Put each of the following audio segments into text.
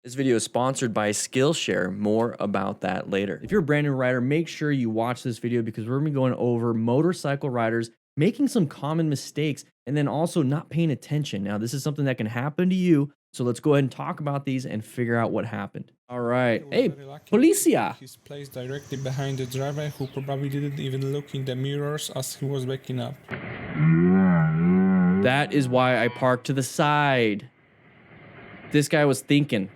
This video is sponsored by Skillshare. More about that later. If you're a brand new rider, make sure you watch this video because we're gonna be going over motorcycle riders making some common mistakes and then also not paying attention. Now, this is something that can happen to you. So let's go ahead and talk about these and figure out what happened. All right. Hey, Policia. He's placed directly behind the driver who probably didn't even look in the mirrors as he was backing up. That is why I parked to the side. This guy was thinking.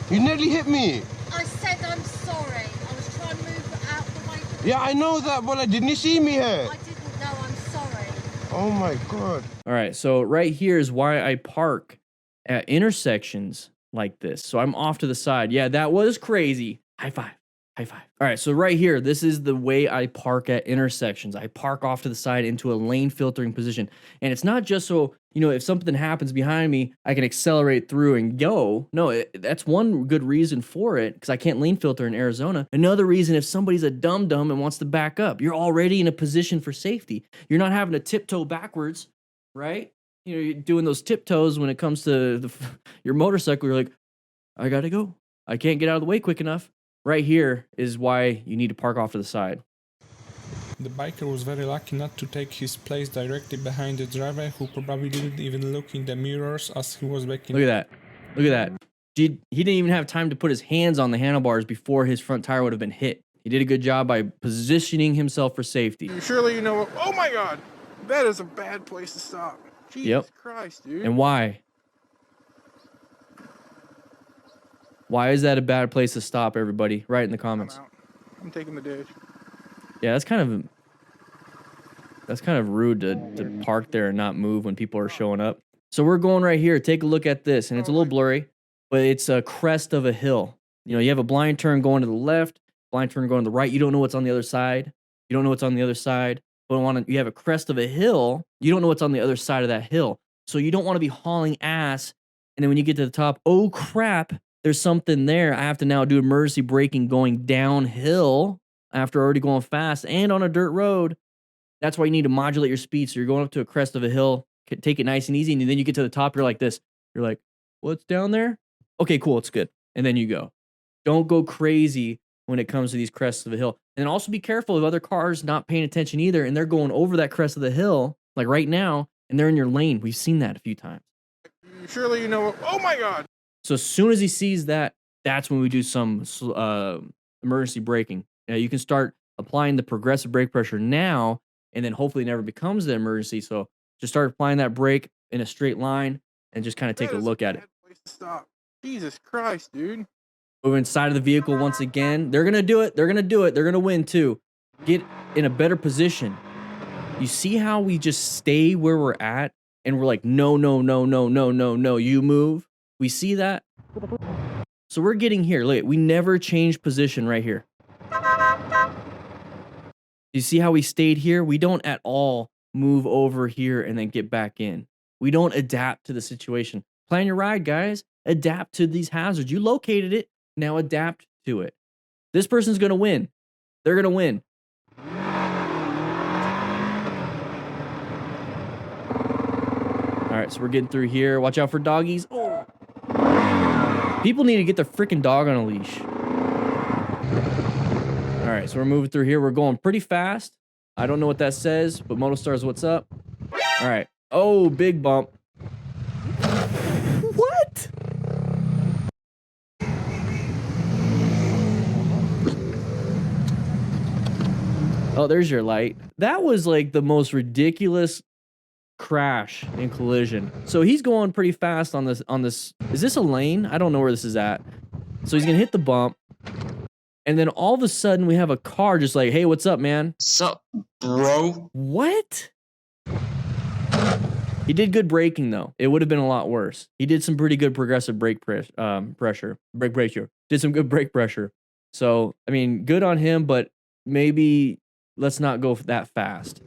You nearly hit me. I said I'm sorry. I was trying to move out the way. Yeah, I know that, but didn't you see me here? I didn't know. I'm sorry. Oh my God. All right, so right here is why I park at intersections like this. So I'm off to the side. Yeah, that was crazy. High five. High five. All right, so right here, this is the way I park at intersections. I park off to the side into a lane filtering position. And it's not just so, you know, if something happens behind me, I can accelerate through and go. No, that's one good reason for it, because I can't lane filter in Arizona. Another reason, if somebody's a dum-dum and wants to back up, you're already in a position for safety. You're not having to tiptoe backwards, right? You know, you're doing those tiptoes when it comes to your motorcycle. You're like, I gotta go. I can't get out of the way quick enough. Right here is why you need to park off to the side. The biker was very lucky not to take his place directly behind the driver who probably didn't even look in the mirrors as he was backing up. Look at that. Look at that. He didn't even have time to put his hands on the handlebars before his front tire would have been hit. He did a good job by positioning himself for safety. Surely you know what? Oh my God, that is a bad place to stop. Jesus Christ, dude. And why? Why is that a bad place to stop, everybody? Write in the comments. I'm taking the ditch. Yeah, that's kind of rude to park there and not move when people are showing up. So we're going right here. Take a look at this, and it's a little blurry, but it's a crest of a hill. You know, you have a blind turn going to the left, blind turn going to the right. You don't know what's on the other side. You don't know what's on the other side. But you have a crest of a hill. You don't know what's on the other side of that hill. So you don't want to be hauling ass. And then when you get to the top, oh crap, there's something there. I have to now do emergency braking going downhill after already going fast and on a dirt road. That's why you need to modulate your speed. So you're going up to a crest of a hill, take it nice and easy, and then you get to the top, you're like this. You're like, what's down there? Okay, cool, it's good. And then you go. Don't go crazy when it comes to these crests of a hill. And also be careful of other cars not paying attention either, and they're going over that crest of the hill, like right now, and they're in your lane. We've seen that a few times. Surely you know what? Oh my God. So as soon as he sees that, that's when we do some emergency braking. Now you can start applying the progressive brake pressure now, and then hopefully it never becomes the emergency. So just start applying that brake in a straight line and just kind of take a look at it. Place to stop. Jesus Christ, dude. Move inside of the vehicle once again. They're going to do it. They're going to do it. They're going to win too. Get in a better position. You see how we just stay where we're at and we're like, no, no, no, no, no, no, no, you move. We see that. So we're getting here. Look, we never changed position right here. You see how we stayed here? We don't at all move over here and then get back in. We don't adapt to the situation. Plan your ride, guys. Adapt to these hazards. You located it. Now adapt to it. This person's going to win. They're going to win. All right, so we're getting through here. Watch out for doggies. Oh. People need to get their freaking dog on a leash. All right, so we're moving through here. We're going pretty fast. I don't know what that says, but MotoStars, what's up? All right. Oh, big bump. What? Oh, there's your light. That was like the most ridiculous crash and collision. So he's going pretty fast on this. Is this a lane? I don't know where this is at. So he's gonna hit the bump. And then all of a sudden we have a car just like, hey, what's up, man? Sup, bro? What? He did good braking though. It would have been a lot worse. He did some pretty good progressive brake pressure. Did some good brake pressure. So, I mean, good on him, but maybe let's not go that fast.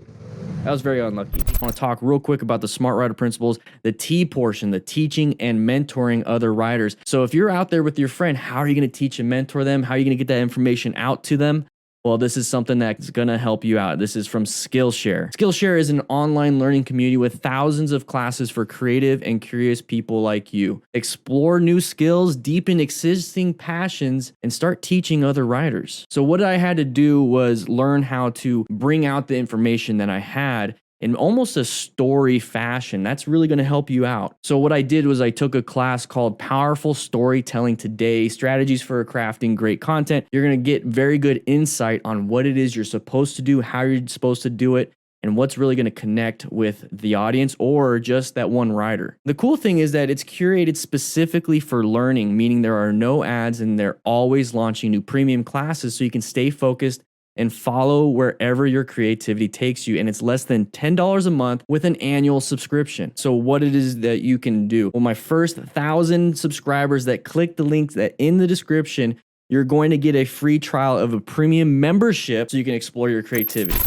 That was very unlucky. I want to talk real quick about the Smart Rider principles, the T portion, the teaching and mentoring other riders. So if you're out there with your friend, how are you going to teach and mentor them? How are you going to get that information out to them? Well, this is something that's going to help you out. This is from Skillshare. Skillshare is an online learning community with thousands of classes for creative and curious people like you. Explore new skills, deepen existing passions, and start teaching other riders. So what I had to do was learn how to bring out the information that I had in almost a story fashion. That's really going to help you out. So what I did was I took a class called Powerful Storytelling Today, Strategies for Crafting Great Content. You're going to get very good insight on what it is you're supposed to do, how you're supposed to do it, and what's really going to connect with the audience or just that one rider. The cool thing is that it's curated specifically for learning, meaning there are no ads and they're always launching new premium classes so you can stay focused and follow wherever your creativity takes you. And it's less than $10 a month with an annual subscription. So what it is that you can do. Well, my first 1,000 subscribers that click the links that in the description, you're going to get a free trial of a premium membership so you can explore your creativity.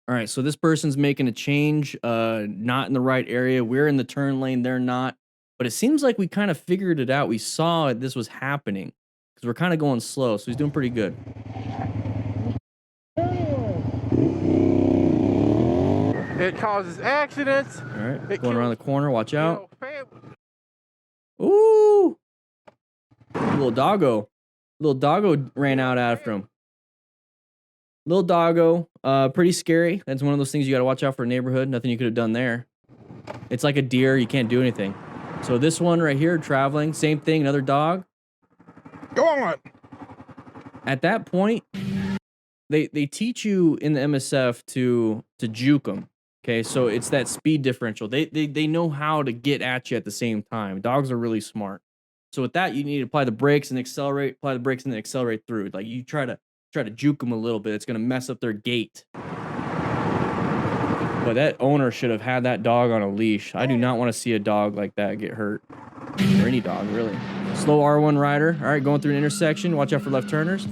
All right, so this person's making a change, not in the right area. We're in the turn lane, they're not. But it seems like we kind of figured it out. We saw this was happening because we're kind of going slow. So he's doing pretty good. It causes accidents. All right, It going around the corner. Watch out. Family. Ooh, little doggo. Little doggo ran out after him. Little doggo, pretty scary. That's one of those things you got to watch out for. Neighborhood, nothing you could have done there. It's like a deer, you can't do anything. So this one right here, traveling, same thing, another dog. Go on. At that point, they teach you in the MSF to juke them. Okay, so it's that speed differential. They know how to get at you at the same time. Dogs are really smart. So with that, you need to apply the brakes and accelerate, apply the brakes and then accelerate through. Like you try to juke them a little bit. It's going to mess up their gait. But that owner should have had that dog on a leash. I do not want to see a dog like that get hurt. Or any dog, really. Slow R1 rider. All right, going through an intersection. Watch out for left turners.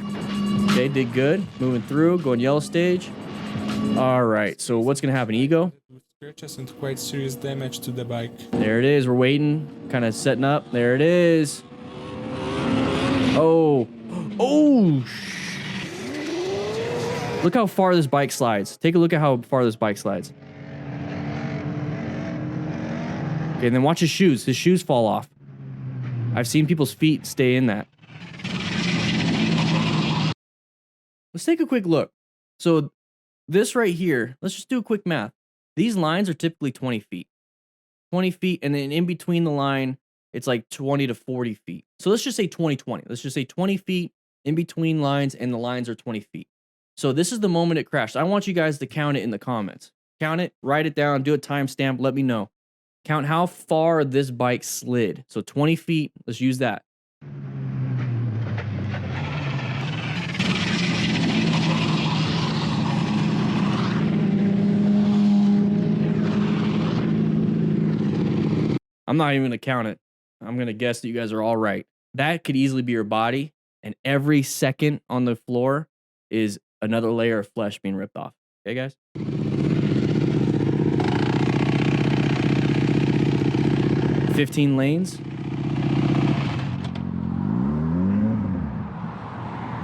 Okay, did good. Moving through, going yellow stage. All right, so what's going to happen? Ego? Scratches and quite serious damage to the bike. There it is. We're waiting. Kind of setting up. There it is. Oh. Oh, look how far this bike slides. Take a look at how far this bike slides. Okay, and then watch his shoes. His shoes fall off. I've seen people's feet stay in that. Let's take a quick look. So this right here, let's just do a quick math. These lines are typically 20 feet. 20 feet, and then in between the line, it's like 20 to 40 feet. So let's just say 20. Let's just say 20 feet in between lines, and the lines are 20 feet. So this is the moment it crashed. I want you guys to count it in the comments. Count it, write it down, do a timestamp, let me know. Count how far this bike slid. So 20 feet, let's use that. I'm not even gonna count it. I'm gonna guess that you guys are all right. That could easily be your body, and every second on the floor is another layer of flesh being ripped off. Okay, guys? $15 lanes.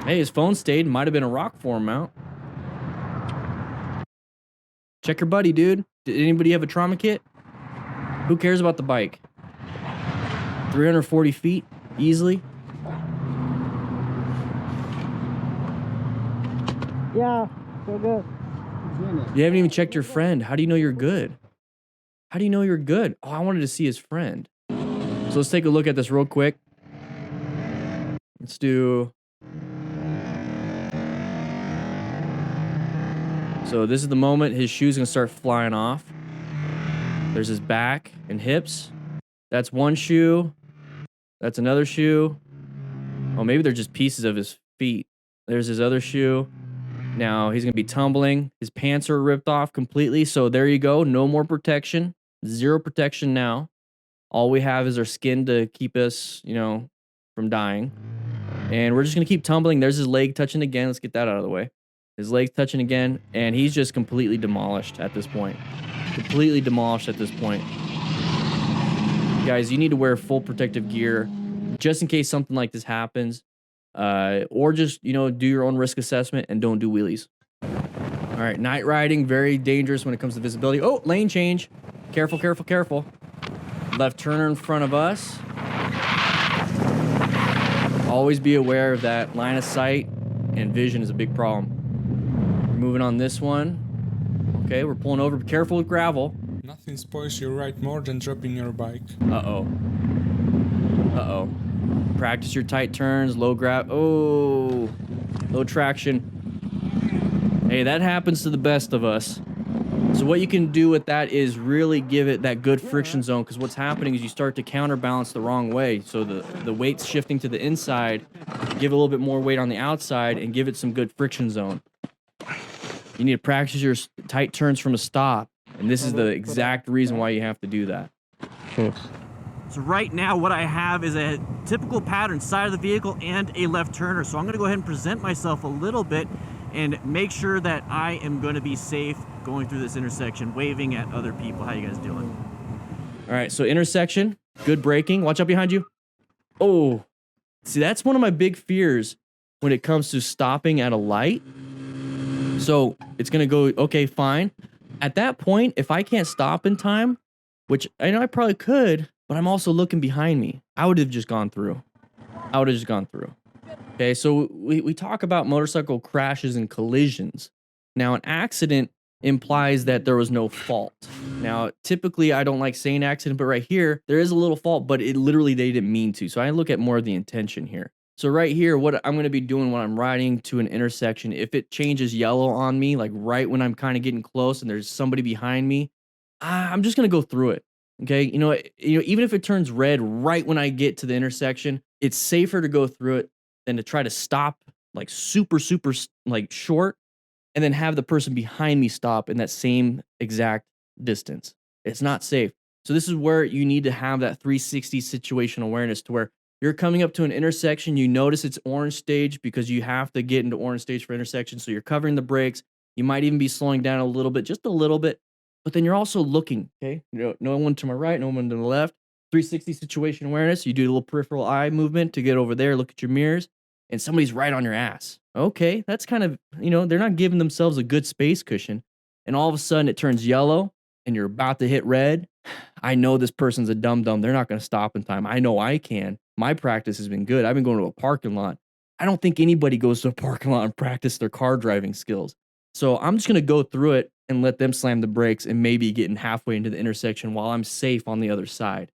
Hey, his phone stayed. Might have been a rock form mount. Check your buddy, dude. Did anybody have a trauma kit? Who cares about the bike? 340 feet, easily. Yeah, so good. You haven't even checked your friend. How do you know you're good? How do you know you're good? Oh, I wanted to see his friend. So let's take a look at this real quick. Let's do... So this is the moment his shoe's gonna start flying off. There's his back and hips. That's one shoe. That's another shoe. Oh, maybe they're just pieces of his feet. There's his other shoe. Now he's going to be tumbling. His pants are ripped off completely. So there you go. No more protection. Zero protection now. All we have is our skin to keep us, you know, from dying. And we're just going to keep tumbling. There's his leg touching again. Let's get that out of the way. His leg's touching again. And he's just completely demolished at this point. Completely demolished at this point. Guys, you need to wear full protective gear just in case something like this happens. or just, you know, do your own risk assessment and don't do wheelies. All right, night riding, very dangerous when it comes to visibility. Oh, lane change. Careful, careful, careful. Left turner in front of us. Always be aware of that. Line of sight and vision is a big problem. Moving on this one. Okay, we're pulling over. Be careful with gravel. Nothing spoils your ride more than dropping your bike. Uh-oh. Uh-oh. Practice your tight turns, low low traction. Hey, that happens to the best of us. So what you can do with that is really give it that good friction zone, because what's happening is you start to counterbalance the wrong way. So the weight's shifting to the inside, give it a little bit more weight on the outside, and give it some good friction zone. You need to practice your tight turns from a stop, and this is the exact reason why you have to do that. So right now what I have is a typical pattern, side of the vehicle and a left turner. So I'm going to go ahead and present myself a little bit and make sure that I am going to be safe going through this intersection, waving at other people. How you guys doing? All right, so intersection, good braking. Watch out behind you. Oh, see, that's one of my big fears when it comes to stopping at a light. So it's going to go, okay, fine. At that point, if I can't stop in time, which I know I probably could, but I'm also looking behind me, I would have just gone through. Okay, so we talk about motorcycle crashes and collisions. Now, an accident implies that there was no fault. Now, typically, I don't like saying accident, but right here, there is a little fault, but it literally, they didn't mean to. So I look at more of the intention here. So right here, what I'm going to be doing when I'm riding to an intersection, if it changes yellow on me, like right when I'm kind of getting close and there's somebody behind me, I'm just going to go through it. Okay, you know, even if it turns red right when I get to the intersection, it's safer to go through it than to try to stop like super like short and then have the person behind me stop in that same exact distance. It's not safe. So this is where you need to have that 360 situational awareness, to where you're coming up to an intersection, you notice it's orange stage because you have to get into orange stage for intersection. So you're covering the brakes. You might even be slowing down a little bit, just a little bit. But then you're also looking, okay? No one to my right, no one to the left. 360 situation awareness. You do a little peripheral eye movement to get over there, look at your mirrors, and somebody's right on your ass. Okay, that's kind of, you know, they're not giving themselves a good space cushion. And all of a sudden it turns yellow and you're about to hit red. I know this person's a dum-dum. They're not going to stop in time. I know I can. My practice has been good. I've been going to a parking lot. I don't think anybody goes to a parking lot and practice their car driving skills. So I'm just going to go through it and let them slam the brakes and maybe getting halfway into the intersection while I'm safe on the other side.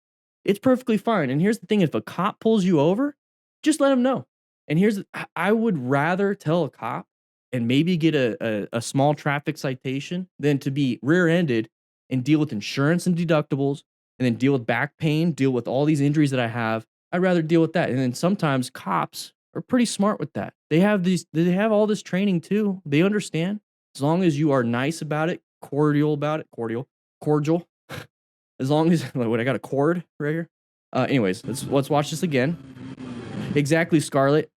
It's perfectly fine. And here's the thing. If a cop pulls you over, just let him know. And I would rather tell a cop and maybe get a small traffic citation than to be rear-ended and deal with insurance and deductibles and then deal with back pain, deal with all these injuries that I have. I'd rather deal with that. And then sometimes cops are pretty smart with that. They have all this training too. They understand. As long as you are nice about it, cordial. As long as, I got a cord right here. Anyways, let's watch this again. Exactly, Scarlett.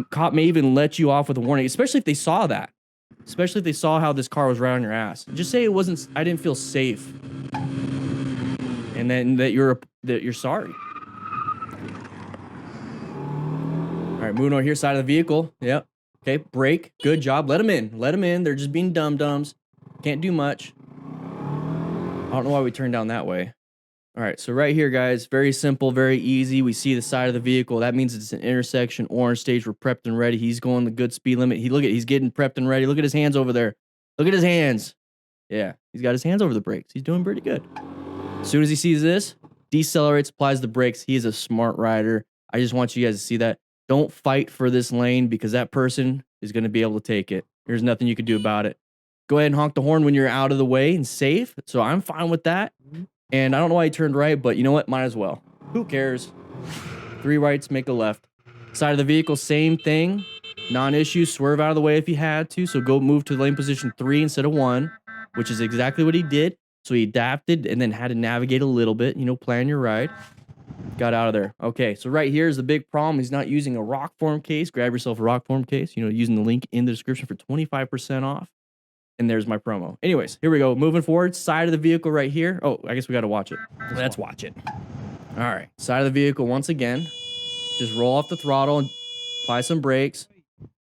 Cop may even let you off with a warning, especially if they saw that. Especially if they saw how this car was right on your ass. Just say I didn't feel safe. And then that you're sorry. All right, moving over here, side of the vehicle. Yep. Okay, brake. Good job. Let them in. They're just being dum-dums. Can't do much. I don't know why we turned down that way. All right, so right here, guys, very simple, very easy. We see the side of the vehicle. That means it's an intersection, orange stage. We're prepped and ready. He's going the good speed limit. He's getting prepped and ready. Look at his hands over there. Look at his hands. Yeah, he's got his hands over the brakes. He's doing pretty good. As soon as he sees this, decelerates, applies the brakes. He is a smart rider. I just want you guys to see that. Don't fight for this lane because that person is going to be able to take it. There's nothing you can do about it. Go ahead and honk the horn when you're out of the way and safe. So I'm fine with that. And I don't know why he turned right, but you know what? Might as well. Who cares? 3 rights, make a left. Side of the vehicle, same thing. Non-issue, swerve out of the way if you had to. So go move to lane position 3 instead of 1, which is exactly what he did. So he adapted and then had to navigate a little bit, plan your ride. Got out of there. Okay, so right here is the big problem. He's not using a rock form case. Grab yourself a rock form case, using the link in the description for 25% off. And there's my promo. Anyways, here we go. Moving forward, side of the vehicle right here. Oh, I guess we got to watch it. Let's watch it. All right, side of the vehicle once again. Just roll off the throttle and apply some brakes.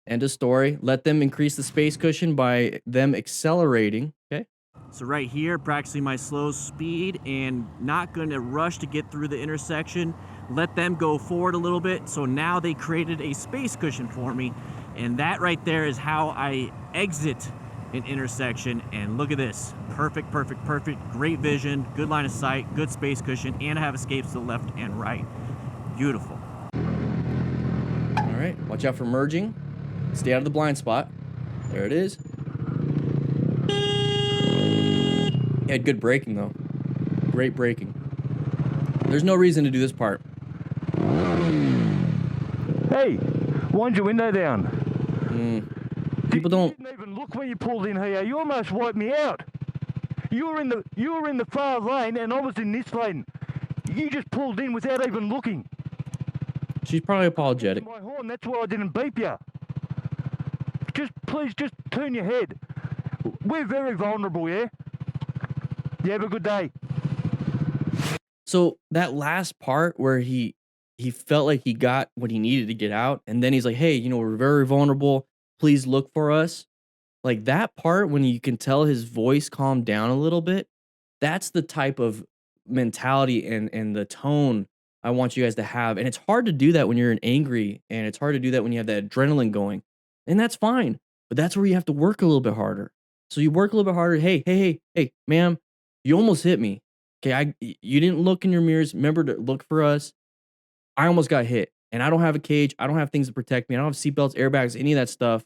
End of story. Let them increase the space cushion by them accelerating. Okay. So right here, practicing my slow speed and not going to rush to get through the intersection. Let them go forward a little bit. So now they created a space cushion for me. And that right there is how I exit an intersection. And look at this. Perfect, perfect, perfect. Great vision, good line of sight, good space cushion, and I have escapes to the left and right. Beautiful. All right. Watch out for merging. Stay out of the blind spot. There it is. He had good braking, though. Great braking. There's no reason to do this part. Hey, wind your window down. People don't. You didn't even look when you pulled in here. You almost wiped me out. You were in the far lane, and I was in this lane. You just pulled in without even looking. She's probably apologetic. My horn. That's why I didn't beep you. Please, just turn your head. We're very vulnerable, yeah? You have a good day. So that last part where he felt like he got what he needed to get out, and then he's like, hey, you know, we're very vulnerable. Please look for us. Like that part when you can tell his voice calmed down a little bit, that's the type of mentality and the tone I want you guys to have. And it's hard to do that when you're angry, and it's hard to do that when you have that adrenaline going. And that's fine. But that's where you have to work a little bit harder. So you work a little bit harder. Hey, ma'am, you almost hit me. Okay, you didn't look in your mirrors. Remember to look for us. I almost got hit, and I don't have a cage. I don't have things to protect me. I don't have seatbelts, airbags, any of that stuff.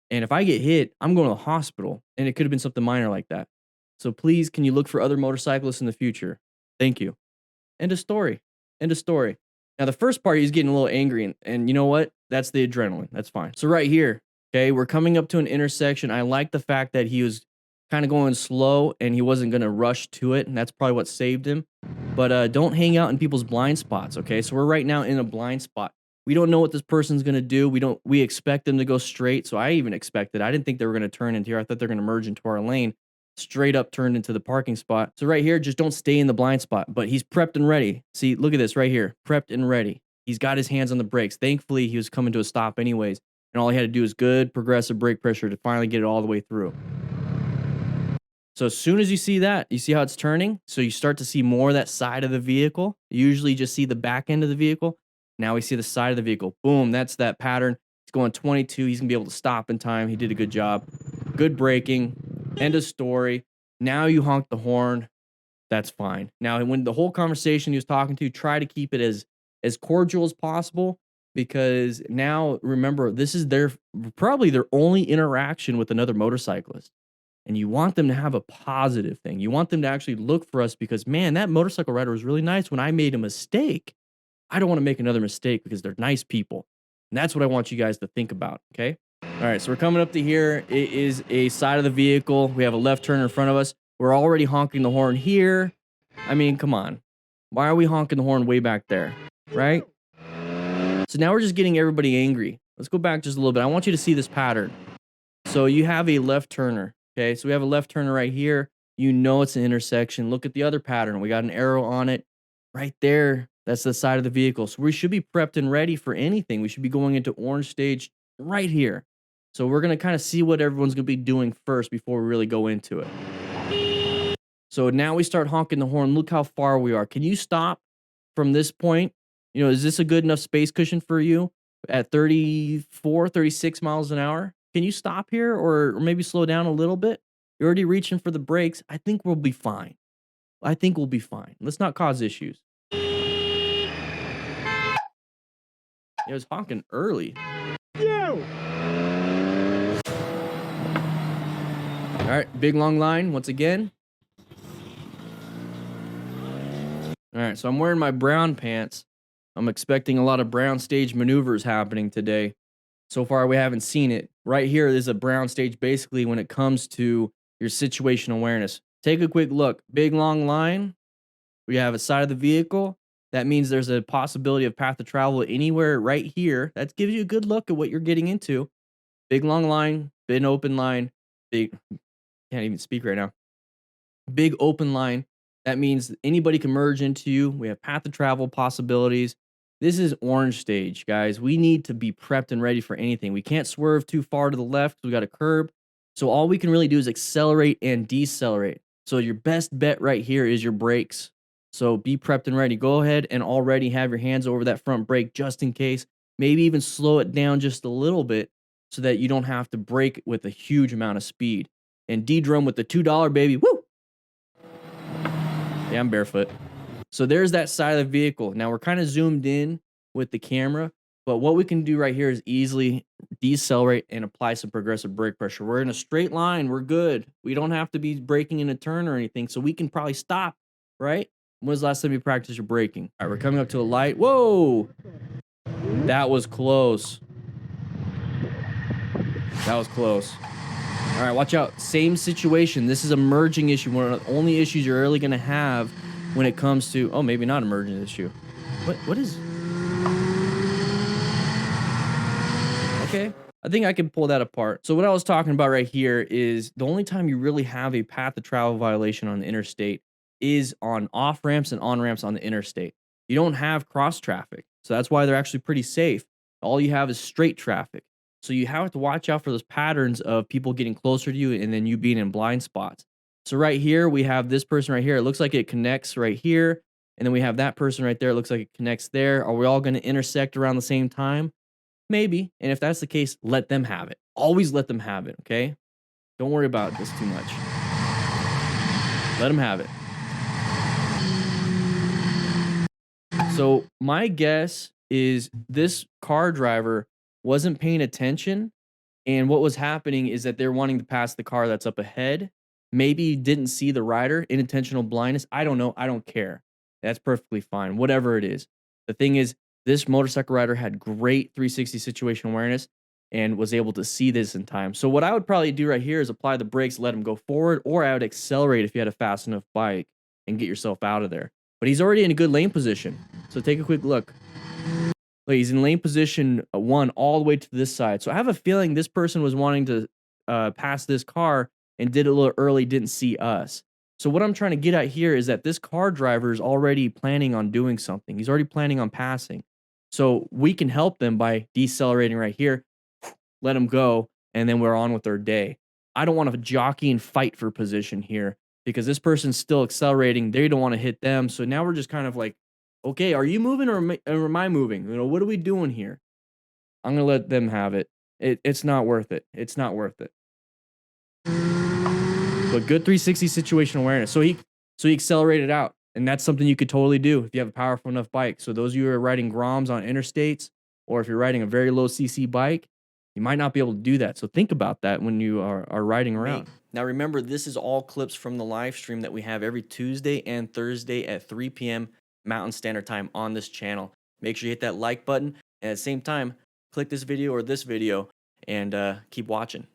And if I get hit, I'm going to the hospital. And it could have been something minor like that. So please, can you look for other motorcyclists in the future? Thank you. End of story. End of story. Now, the first part, he's getting a little angry. And you know what? That's the adrenaline. That's fine. So right here, okay, we're coming up to an intersection. I like the fact that he was kind of going slow and he wasn't going to rush to it. And that's probably what saved him. But don't hang out in people's blind spots, okay? So we're right now in a blind spot. We don't know what this person's going to do. We expect them to go straight. So I even expected. I didn't think they were going to turn into here. I thought they're going to merge into our lane. Straight up turned into the parking spot. So right here, just don't stay in the blind spot. But he's prepped and ready. See, look at this right here. Prepped and ready. He's got his hands on the brakes. Thankfully, he was coming to a stop anyways. And all he had to do is good progressive brake pressure to finally get it all the way through. So as soon as you see that, you see how it's turning? So you start to see more of that side of the vehicle. You usually just see the back end of the vehicle. Now we see the side of the vehicle. Boom, that's that pattern. He's going 22. He's going to be able to stop in time. He did a good job. Good braking. End of story. Now you honk the horn. That's fine. Now, when the whole conversation he was talking to, try to keep it as cordial as possible, because now, remember, this is probably their only interaction with another motorcyclist. And you want them to have a positive thing. You want them to actually look for us because, man, that motorcycle rider was really nice when I made a mistake. I don't want to make another mistake because they're nice people. And that's what I want you guys to think about, okay? All right, so we're coming up to here. It is a side of the vehicle. We have a left turn in front of us. We're already honking the horn here. I mean, come on. Why are we honking the horn way back there, right? So now we're just getting everybody angry. Let's go back just a little bit. I want you to see this pattern. So you have a left turner, okay? So we have a left turner right here. You know it's an intersection. Look at the other pattern. We got an arrow on it right there. That's the side of the vehicle. So we should be prepped and ready for anything. We should be going into orange stage right here. So we're going to kind of see what everyone's going to be doing first before we really go into it. So now we start honking the horn. Look how far we are. Can you stop from this point? You know, is this a good enough space cushion for you at 34, 36 miles an hour? Can you stop here or maybe slow down a little bit? You're already reaching for the brakes. I think we'll be fine. I think we'll be fine. Let's not cause issues. It was honking early. You! All right, big long line once again. All right, so I'm wearing my brown pants. I'm expecting a lot of brown stage maneuvers happening today. So far, we haven't seen it. Right here is a brown stage basically when it comes to your situation awareness. Take a quick look. Big long line. We have a side of the vehicle. That means there's a possibility of path of travel anywhere right here. That gives you a good look at what you're getting into. Big long line, big open line, big, can't even speak right now. Big open line. That means anybody can merge into you. We have path of travel possibilities. This is orange stage, guys. We need to be prepped and ready for anything. We can't swerve too far to the left. We got a curb. So all we can really do is accelerate and decelerate. So your best bet right here is your brakes. So be prepped and ready. Go ahead and already have your hands over that front brake just in case. Maybe even slow it down just a little bit so that you don't have to brake with a huge amount of speed. And D-drum with the $2, baby. Woo! Yeah, I'm barefoot. So there's that side of the vehicle. Now we're kind of zoomed in with the camera, but what we can do right here is easily decelerate and apply some progressive brake pressure. We're in a straight line. We're good. We don't have to be braking in a turn or anything, so we can probably stop, right? When was the last time you practiced your braking? All right, we're coming up to a light. Whoa! That was close. That was close. All right, watch out. Same situation. This is a merging issue. One of the only issues you're really going to have when it comes to, oh, maybe not a merging issue. What is? Okay, I think I can pull that apart. So what I was talking about right here is the only time you really have a path of travel violation on the interstate is on off ramps and on ramps on the interstate. You don't have cross traffic. So that's why they're actually pretty safe. All you have is straight traffic. So you have to watch out for those patterns of people getting closer to you and then you being in blind spots. So right here, we have this person right here. It looks like it connects right here. And then we have that person right there. It looks like it connects there. Are we all going to intersect around the same time? Maybe. And if that's the case, let them have it. Always let them have it, okay? Don't worry about this too much. Let them have it. So my guess is this car driver wasn't paying attention, and what was happening is that they're wanting to pass the car that's up ahead. Maybe didn't see the rider, unintentional blindness. I don't know. I don't care. That's perfectly fine. Whatever it is. The thing is, this motorcycle rider had great 360 situation awareness and was able to see this in time. So what I would probably do right here is apply the brakes, let him go forward, or I would accelerate if you had a fast enough bike and get yourself out of there. But he's already in a good lane position. So take a quick look. Look, he's in lane position 1 all the way to this side. So I have a feeling this person was wanting to pass this car and did it a little early, didn't see us. So what I'm trying to get at here is that this car driver is already planning on doing something. He's already planning on passing. So we can help them by decelerating right here, let them go, and then we're on with our day. I don't want to jockey and fight for position here because this person's still accelerating. They don't want to hit them. So now we're just kind of like, okay, are you moving or am I moving? You know, what are we doing here? I'm going to let them have it. It's not worth it. It's not worth it. But good 360 situational awareness. So he accelerated out, and that's something you could totally do if you have a powerful enough bike. So those of you who are riding Groms on interstates, or if you're riding a very low CC bike, you might not be able to do that. So think about that when you are riding around. Now remember, this is all clips from the live stream that we have every Tuesday and Thursday at 3 p.m. Mountain Standard Time on this channel. Make sure you hit that like button, and at the same time, click this video or this video and keep watching.